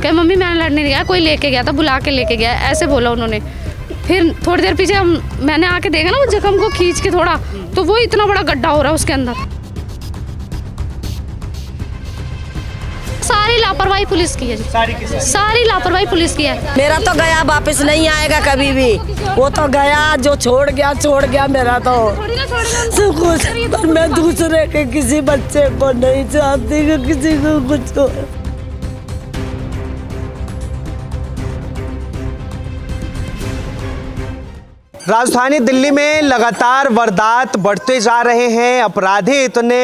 क्या मम्मी मैंने लड़ने नहीं गया, कोई लेके गया था, बुला के लेके गया, ऐसे बोला उन्होंने। फिर थोड़ी देर पीछे मैंने आके देखा ना वो जख्म को खींच के थोड़ा, तो वो इतना बड़ा गड्ढा हो रहा है उसके अंदर। सारी लापरवाही पुलिस की है जी, सारी लापरवाही पुलिस की है। मेरा तो गया वापस नहीं आएगा कभी भी, वो तो गया जो छोड़ गया मेरा तो सब कुछ। पर मैं दूसरे के किसी बच्चे को नहीं चाहती कि किसी को कुछ हो। राजधानी दिल्ली में लगातार वारदात बढ़ते जा रहे हैं। अपराधी इतने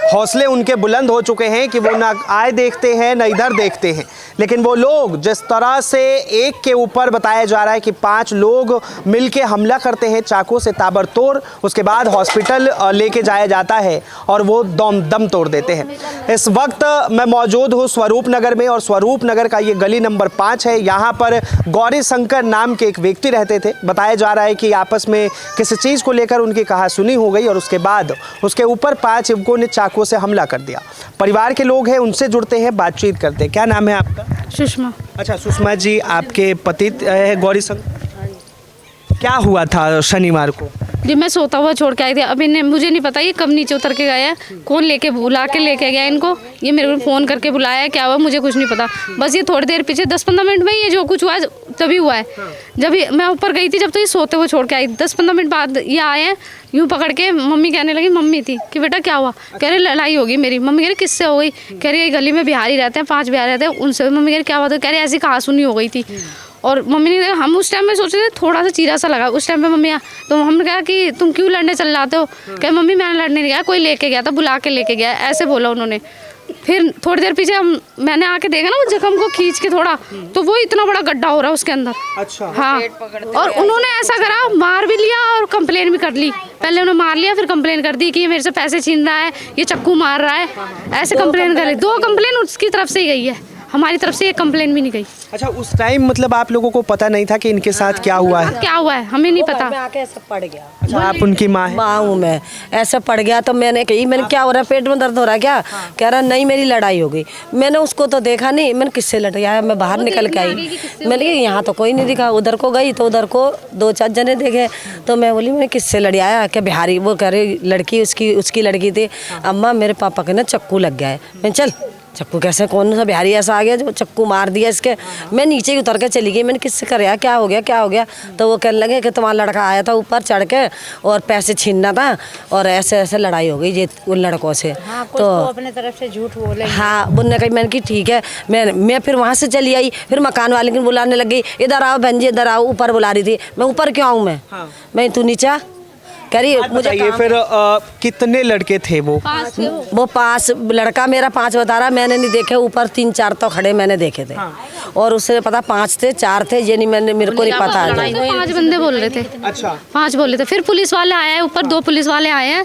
हौसले उनके बुलंद हो चुके हैं कि वो ना आए देखते हैं ना इधर देखते हैं। लेकिन वो लोग जिस तरह से एक के ऊपर बताया जा रहा है कि 5 लोग मिलके हमला करते हैं चाकू से ताबड़तोड़, उसके बाद हॉस्पिटल लेके जाया जाता है और वो दम तोड़ देते हैं। इस वक्त मैं मौजूद हूँ स्वरूप नगर में, और स्वरूप नगर का ये गली नंबर 5 है। यहाँ पर गौरी शंकर नाम के एक व्यक्ति रहते थे। बताया जा रहा है कि आपस में किसी चीज़ को लेकर उनकी कहासुनी हो गई और उसके बाद उसके ऊपर 5 युवकों ने चाकू से हमला कर दिया। परिवार के लोग हैं, उनसे जुड़ते हैं, बातचीत करते हैं। क्या नाम है आपका? सुषमा। अच्छा सुषमा जी, आपके पति है गौरी शंकर, क्या हुआ था शनिवार को? जी मैं सोता हुआ छोड़ के आई थी। अभी मुझे नहीं पता ये कब नीचे उतर के गया है, कौन बुला के लेके गया इनको, ये मेरे को फ़ोन करके बुलाया है, क्या हुआ मुझे कुछ नहीं पता। बस ये थोड़ी देर पीछे 10-15 मिनट में ये जो कुछ हुआ तभी हुआ है। जब मैं ऊपर गई थी जब तो ये सोते हुए छोड़ के आई, 10-15 मिनट बाद ये आए हैं, यूँ पकड़ के मम्मी कहने लगी, मम्मी थी कि बेटा क्या हुआ, कह रहे लड़ाई होगी मेरी। मम्मी कह रही किससे हो गई, कह रही गली में बिहारी रहते हैं, 5 बिहारी रहते हैं उनसे। मम्मी कह रही क्या हुआ, तो कह रही ऐसी कहासुनी हो गई थी। और मम्मी ने, हम उस टाइम में सोचे थे थोड़ा सा चीरा सा लगा उस टाइम पे मम्मी, तो हमने कहा कि तुम क्यों लड़ने चल जाते हो, क्या मम्मी मैंने लड़ने नहीं गया, कोई लेके गया था, बुला के लेके गया, ऐसे बोला उन्होंने। फिर थोड़ी देर पीछे मैंने आके देखा ना वो जख्म को खींच के थोड़ा, तो वो इतना बड़ा गड्ढा हो रहा है उसके अंदर। अच्छा। हाँ, और उन्होंने ऐसा करा, मार भी लिया और कंप्लेन भी कर ली। पहले उन्होंने मार लिया, फिर कंप्लेन कर दी कि ये मेरे से पैसे छीन रहा है, ये चाकू मार रहा है, ऐसे कंप्लेन कर ली। 2 कंप्लेन उसकी तरफ से ही गई है, हमारी तरफ से एक कंप्लेन भी नहीं गई। अच्छा, उस टाइम मतलब आप लोगों को पता नहीं था कि इनके साथ क्या हुआ है? क्या हुआ है हमें नहीं पता। आके ऐसा पड़ गया। अच्छा, आप उनकी माँ हैं? माँ हूँ मैं। ऐसा पड़ गया तो मैंने कही, मैंने क्या हो रहा है, पेट में दर्द हो रहा है क्या? कह रहा नहीं मेरी लड़ाई हो गई। मैंने उसको तो देखा नहीं, मैंने किससे लड़ गया, मैं बाहर निकल के आई, मैंने कहा यहाँ तो कोई नहीं दिखा। उधर को गई तो उधर को 2-4 जने देखे, तो मैं बोली मैंने किससे लड़ आया, क्या बिहारी? वो कह रही लड़की उसकी लड़की थी। अम्मा मेरे पापा के ना चक्कू लग गया है। मैं चल चक्कू कैसे, कौन सा बिहारी ऐसा आ गया जो चक्कू मार दिया इसके? मैं नीचे उतर के चली गई, मैंने किससे कराया, क्या हो गया? तो वो कहने लगे कि तुम्हारा लड़का आया था ऊपर चढ़ के और पैसे छीनना था और ऐसे लड़ाई हो गई ये उन लड़कों से। हाँ, तो अपने तरफ से झूठ बोले। हाँ, उनने कही, मैंने की ठीक है। मैं फिर वहाँ से चली आई, फिर मकान वाले को बुलाने लगी, इधर आओ बहन जी इधर आओ, ऊपर बुला रही थी। मैं ऊपर क्यों आऊँ? मैं तू नीचा करी मुझे। ये फिर कितने लड़के थे वो? 5 लड़का मेरा 5 बता रहा, मैंने नहीं देखे, ऊपर 3-4 तो खड़े मैंने देखे थे। और उससे पता 5 थे 4 थे, ये नहीं मेरे को नहीं पता। 5 बंदे बोल रहे थे। अच्छा, 5 बोल रहे थे। फिर पुलिस वाले आए हैं ऊपर, 2 पुलिस वाले आए हैं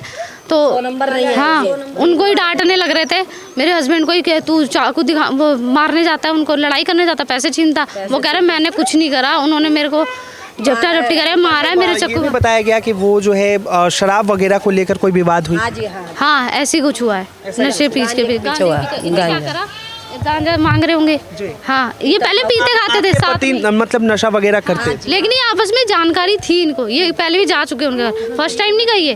तो नंबर नहीं है। हाँ, उनको ही डांटने लग रहे थे मेरे हस्बैंड को ही कि तू चाकू दिखा, वो मारने जाता है उनको, लड़ाई करने जाता, पैसे छीनता। वो कह रहे मैंने कुछ नहीं करा, उन्होंने मेरे को झपटा झपटी करे, मारा है मेरे चक्कू। बताया गया कि वो जो है शराब वगैरह को लेकर कोई विवाद हुई? हाँ जी हाँ। हाँ ऐसी कुछ हुआ है, नशे पीछे हुआ, गांजा मांग रहे होंगे। हाँ, ये पहले पीते खाते थे साथ में, मतलब नशा वगैरह करते। लेकिन ये आपस में जानकारी थी इनको, ये पहले भी जा चुके उनके घर, फर्स्ट टाइम नहीं गई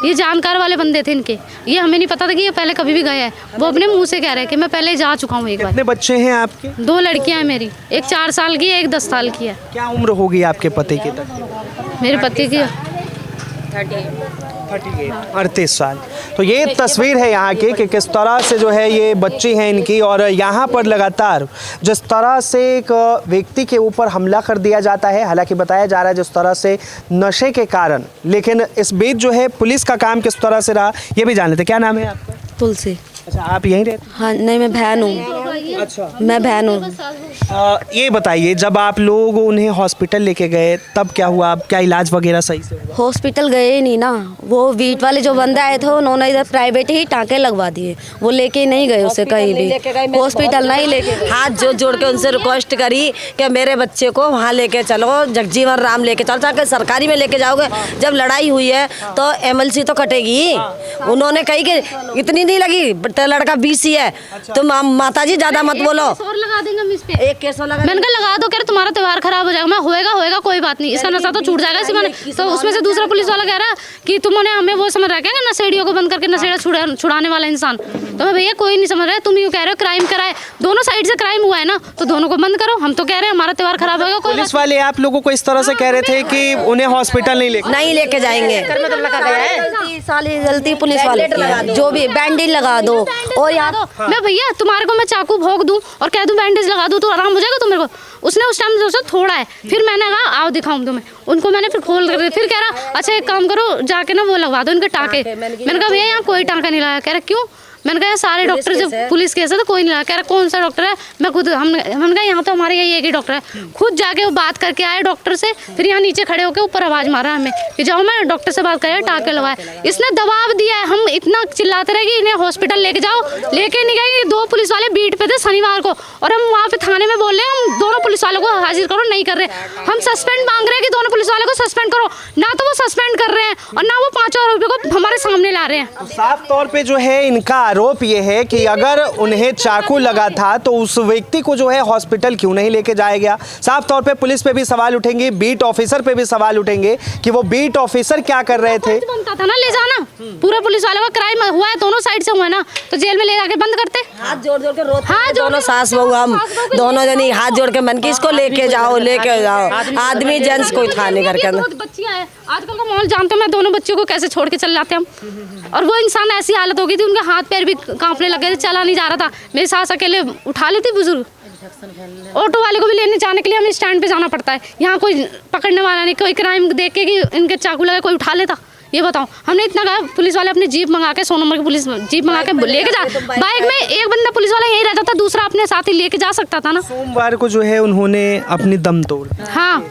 ये जानकार वाले बंदे थे इनके। ये हमें नहीं पता था कि ये पहले कभी भी गए हैं, वो अपने मुंह से कह रहे हैं कि मैं पहले जा चुका हूँ एक बार। कितने बच्चे हैं आपके? 2 लड़कियां हैं मेरी, एक 4 साल की है, एक 10 साल की है। क्या उम्र होगी आपके पति की? मेरे पति की 38 साल। तो ये तस्वीर है यहाँ की कि किस तरह से जो है ये बच्ची हैं इनकी, और यहाँ पर लगातार जिस तरह से एक व्यक्ति के ऊपर हमला कर दिया जाता है। हालांकि बताया जा रहा है जिस तरह से नशे के कारण, लेकिन इस बीच जो है पुलिस का काम किस तरह से रहा ये भी जान लेते। क्या नाम है आपका? तुलसी। अच्छा, आप यहीं रहते? हाँ नहीं, मैं बहन हूँ। अच्छा, मैं बहन हूँ। ये बताइए, जब आप लोग उन्हें हॉस्पिटल लेके गए तब क्या हुआ? आप क्या इलाज वगैरह सही से हुआ? हॉस्पिटल गए ही नहीं ना, वो वीट वाले जो बंदे आए थे उन्होंने इधर प्राइवेट ही टाँके लगवा दिए, वो लेके नहीं गए उसे कहीं भी, हॉस्पिटल नहीं लेके। हाथ जोड़ के उनसे रिक्वेस्ट करी कि मेरे बच्चे को वहाँ लेके चलो, जगजीवन राम लेके चलो, ताकि सरकारी में लेके जाओगे, जब लड़ाई हुई है तो MLC तो कटेगी। उन्होंने कही कि इतनी नहीं लगी, लड़का BC है, तो माता जी ज्यादा मत बोलो, और लगा देंगे हम इस पे। एक केस लगा। मैंने कहा लगा दो, कह रहे तुम्हारा त्योहार खराब हो जाएगा। मैं होएगा कोई बात नहीं, इसका नशा तो छूट जाएगा इसी बहाने। तो उसमें से दूसरा पुलिस वाला कह रहा है कि तुमने हमें वो समझ रखा है नशेड़ियों को बंद करके नशेड़ा छुड़ाने वाला इंसान। तो मैं भैया कोई नहीं समझ रहा है, तुम यूँ कह रहे हो क्राइम कराए, दोनों साइड से क्राइम हुआ है ना, तो दोनों को बंद करो। हम तो कह रहे हैं हमारा त्योहार खराब होगा। कोई पुलिस वाले आप लोगों को इस तरह से कह रहे थे कि उन्हें हॉस्पिटल नहीं लेके जाएंगे। साली गलती पुलिस वाले की है, जो भी बैंडेज लगा दो। और यार मैं भैया तुम्हारे को मैं चाकू भोंक दूं और कह दूं बैंडेज लगा दूं तो आराम हो जाएगा तुम्हारे को? उसने उस टाइम सोचा थोड़ा है, फिर मैंने कहा आओ दिखाऊं तुम्हें। उनको मैंने फिर खोल कर फिर कह रहा अच्छा एक काम करो जाके ना वो लगवा दो इनके टाँके। मैंने कहा भैया यहाँ कोई टाँका नहीं लगा। कह रहा क्यों? मैंने कहा सारे डॉक्टर जब पुलिस केस है तो कोई नहीं लगा। कह रहा कौन सा डॉक्टर है? मैं खुद हमने कहा यहाँ तो हमारे यही एक ही डॉक्टर है। खुद जाके वो बात करके आए डॉक्टर से, फिर यहाँ नीचे खड़े होकर ऊपर आवाज मारा हमें कि जाओ मैं डॉक्टर से बात करें टाँके लगवाए। इसने दबाव दिया है, हम इतना चिल्लाते रहे कि इन्हें हॉस्पिटल लेके जाओ, लेके नहीं गए। 2 पुलिस वाले बीट पे थे शनिवार को और हम वहाँ पे थाने में बोल रहे हैं हम दोनों पुलिस वालों को हाजिर करो, नहीं कर रहे। हम सस्पेंड मांग रहे हैं कि दोनों पुलिस वालों को सस्पेंड करो, ना तो वो सस्पेंड कर रहे हैं और ना वो 5 आरोपियों को हमारे सामने ला रहे हैं। साफ तौर पे जो है इनका आरोप ये है कि अगर उन्हें चाकू लगा था तो उस व्यक्ति को जो है हॉस्पिटल क्यों नहीं लेके जाया गया। साफ तौर पे पुलिस पे भी सवाल उठेंगे, बीट ऑफिसर पे भी सवाल उठेंगे कि वो बीट ऑफिसर क्या कर रहे थे। बनता था ना ले जाना, पूरा पुलिस वालों का क्राइम हुआ है, दोनों साइड से हुआ है ना, तो जेल में ले जाके बंद करते। हाथ जोड़ के रोते दोनों सास बहू, हम दोनों जनी हाथ जोड़ के मन की इसको लेके जाओ आदमी जेंट्स कोई था नहीं करके। बच्चियां है आजकल का माहौल जानते हो, मैं दोनों बच्चों को कैसे छोड़ के चल जाते हम। और वो इंसान ऐसी हालत हो गई थी, उनके हाथ पैर भी कांपने लगे थे, चला नहीं जा रहा था। मेरी सास अकेले उठा लेती बुजुर्ग, ऑटो वाले को भी लेने जाने के लिए हमें स्टैंड पे जाना पड़ता है। यहाँ कोई पकड़ने वाला नहीं, कोई क्राइम देख के कि इनके चाकू लगे कोई उठा लेता। ये बताओ, हमने इतना कहा पुलिस वाले अपनी जीप मंगा के 100 नंबर की पुलिस जीप मंगा के लेके जा, बाइक में एक बंदा पुलिस वाला यही रहता था, दूसरा अपने साथ ही लेके जा सकता था ना। सोमवार को जो है उन्होंने अपनी दम तोड़। हाँ,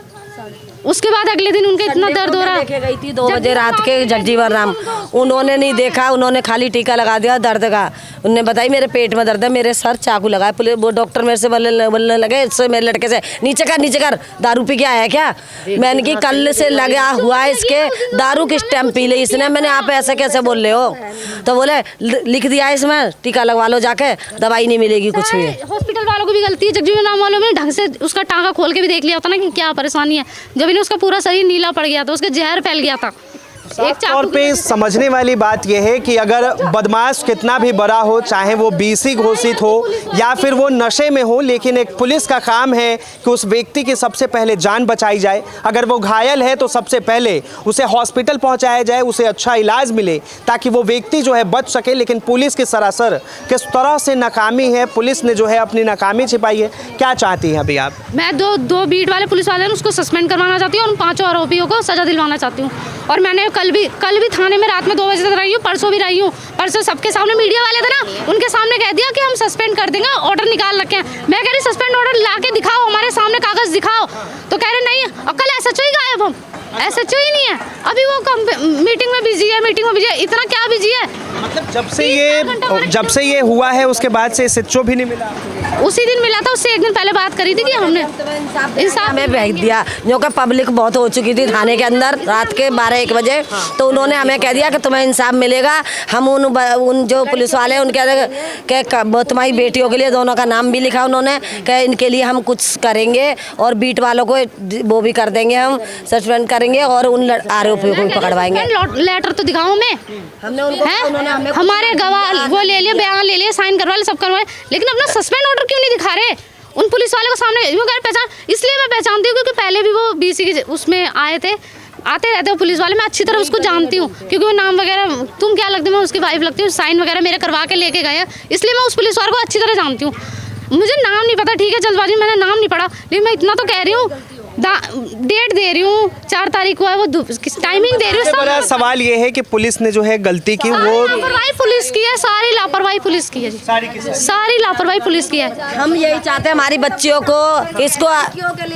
उसके बाद अगले दिन उनके इतना दर्द हो रहा है। देखे गई थी 2 बजे रात के जगजीवन राम, उन्होंने नहीं देखा, उन्होंने खाली टीका लगा दिया दर्द का। उन्होंने बताई मेरे पेट में दर्द है, मेरे सर चाकू लगा है। पुलिस वो डॉक्टर मेरे से बोलने लगे, इससे मेरे लड़के से नीचे कर, दारू पी के आया क्या? मैंने की कल से लगा हुआ है इसके, दारू किस टाइम पी ली इसने। मैंने आप ऐसे कैसे बोल रहे हो? तो बोले लिख दिया है इसमें, टीका लगवा लो जाके, दवाई नहीं मिलेगी कुछ भी। हॉस्पिटल वालों को भी गलती है, जगजीवन राम वालों ने ढंग से उसका टाँका खोल के भी देख लिया होता ना कि क्या परेशानी है। जब इन्हें उसका पूरा शरीर नीला पड़ गया था, उसके जहर फैल गया था। साफ तौर पे समझने वाली बात यह है कि अगर बदमाश कितना भी बड़ा हो, चाहे वो BC घोषित हो या फिर वो नशे में हो, लेकिन एक पुलिस का काम है कि उस व्यक्ति की सबसे पहले जान बचाई जाए। अगर वो घायल है तो सबसे पहले उसे हॉस्पिटल पहुंचाया जाए, उसे अच्छा इलाज मिले ताकि वो व्यक्ति जो है बच सके। लेकिन पुलिस की सरासर किस तरह से नाकामी है, पुलिस ने जो है अपनी नाकामी छिपाई है। क्या चाहती हैं अभी आप? मैं दो बीट वाले पुलिस वाले हैं उसको सस्पेंड करवाना चाहती हूँ और 5 आरोपियों को सजा दिलवाना चाहती हूँ। और मैंने कल भी थाने में रात में 2 बजे तक रही हूँ, परसों भी रही हूँ। परसों सबके सामने मीडिया वाले थे ना, उनके सामने कह दिया कि हम सस्पेंड कर देंगे, ऑर्डर निकाल रखे हैं। मैं कह रही सस्पेंड ऑर्डर ला के दिखाओ, हमारे सामने कागज दिखाओ। तो कह रहे नहीं, और कल SHO ही गायब, हम SHO ही नहीं है। अभी वो मीटिंग में बिजी है, इतना क्या बिजी है? मतलब जब से ये हुआ है उसके बाद से SHO भी नहीं मिला? उसी दिन मिला था, उससे 1 दिन पहले बात करी थी कि हमने इंसाफ में भेज दिया। जो कि पब्लिक बहुत हो चुकी थी थाने के अंदर रात के 12-1 बजे, तो उन्होंने हमें कह दिया कि तुम्हें इंसाफ मिलेगा। हम उन जो पुलिस वाले उनके तुम्हारी बेटियों के लिए दोनों का नाम भी लिखा उन्होंने कि इनके लिए हम कुछ करेंगे और बीट वालों को वो भी कर देंगे, हम सस्पेंड करेंगे और उन आरोपियों को भी पकड़वाएंगे। लेटर तो दिखाओ मैं, हमने उनको हमारे गवाह वो ले लिए, बयान ले लिए, साइन करवा लिए, सब करवाए, लेकिन अपना सस्पेंड ऑर्डर क्यों नहीं दिखा रहे उन पुलिस वालों को सामने? पहचान इसलिए मैं पहचानती हूँ क्योंकि पहले भी वो BC के उसमें आते रहते हो पुलिस वाले, मैं अच्छी तरह उसको जानती हूँ क्योंकि वो नाम वगैरह, तुम क्या लगती है, मैं उसकी वाइफ लगती हूँ, साइन वगैरह मेरे करवा के लेके गए हैं, इसलिए मैं उस पुलिस वाले को अच्छी तरह जानती हूँ। मुझे नाम नहीं पता, ठीक है जल्दबाजी मैंने नाम नहीं पढ़ा, लेकिन मैं इतना तो कह रही हूँ डेट दे रही हूँ 4 तारीख को है, वो टाइमिंग दे रही हूँ। सबसे बड़ा सवाल ये है कि पुलिस ने जो है गलती की, वो लापरवाही पुलिस की है, सारी लापरवाही पुलिस की है जी, सारी लापरवाही पुलिस की है। हम यही चाहते हैं हमारी बच्चियों को, इसको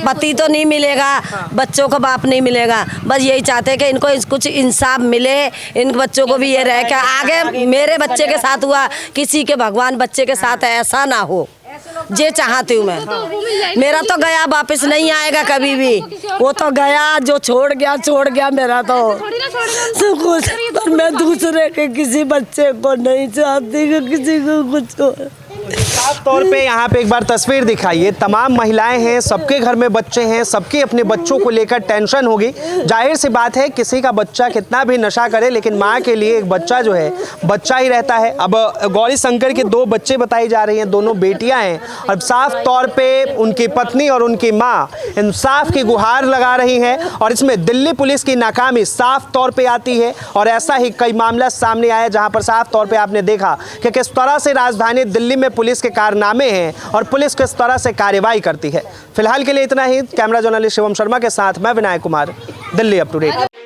पति तो नहीं मिलेगा, बच्चों को बाप नहीं मिलेगा, बस यही चाहते हैं कि इनको कुछ इंसाफ मिले, इन बच्चों को भी ये रह के आगे मेरे बच्चे के साथ हुआ, किसी के भगवान बच्चे के साथ ऐसा ना हो, ये चाहती हूँ मैं। मेरा तो गया वापस नहीं आएगा कभी भी, वो तो गया, जो छोड़ गया मेरा तो सब कुछ, पर मैं दूसरे के किसी बच्चे को नहीं चाहती कि किसी को कुछ हो। साफ तौर पे यहाँ पे एक बार तस्वीर दिखाइए, तमाम महिलाएं हैं, सबके घर में बच्चे हैं, सबके अपने बच्चों को लेकर टेंशन होगी। जाहिर सी बात है, किसी का बच्चा कितना भी नशा करे, लेकिन माँ के लिए एक बच्चा जो है बच्चा ही रहता है। अब गौरी शंकर के 2 बच्चे बताई जा रही हैं, दोनों बेटियां हैं। अब साफ तौर पे उनकी पत्नी और उनकी माँ इंसाफ की गुहार लगा रही हैं, और इसमें दिल्ली पुलिस की नाकामी साफ तौर पर आती है। और ऐसा ही कई मामला सामने आया जहाँ पर साफ तौर पर आपने देखा कि किस तरह से राजधानी दिल्ली में पुलिस के कारनामे हैं और पुलिस किस तरह से कार्रवाई करती है। फिलहाल के लिए इतना ही। कैमरा जर्नलिस्ट शिवम शर्मा के साथ मैं Vinayak Kumar, Delhi up to date.